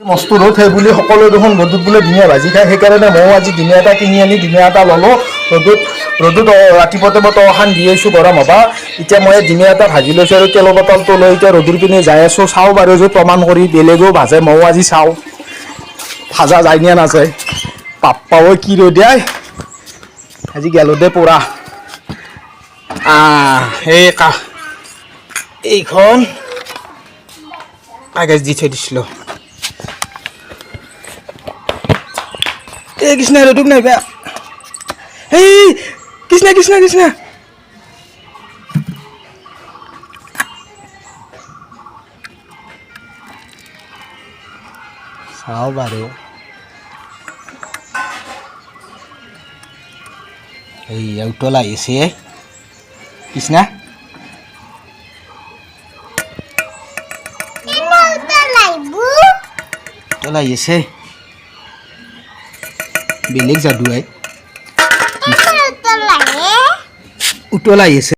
মস্ত ৰ'দ সেই বুলি সকলোৱে দেখোন ৰ'দত বোলে ধুনীয়া ভাজি খায় সেইকাৰণে ময়ো আজি ধুনীয়া এটা কিনি আনি ধুনীয়া এটা ল'লোঁ ৰ'দত ৰাতিপুৱাতে মই তখন দি আহিছোঁ গৰম হ'বা এতিয়া মই ধুনীয়া এটা ভাজি লৈছোঁ আৰু তেলৰ বটলটো লৈ এতিয়া ৰ'দৰ পিনে যাই আছোঁ চাওঁ বাৰু যে প্ৰমাণ কৰি বেলেগেও ভাজে ময়ো আজি চাওঁ ভাজা যায় নে নাযায় পাপ্পা ঐ কি ৰ'দ আই আজি গেলোঁ দে পুৰা এইখন কাগজ দি থৈ দিছিলোঁ এই কৃষ্ণা ৰ'দক নাই বেয়া এই কৃষ্ণা কৃষ্ণা কৃষ্ণা চাওঁ বাৰু এই উতল আহিছে কৃষ্ণা উতল আহিছে বেলেগ যাদু আই উতল আহিছে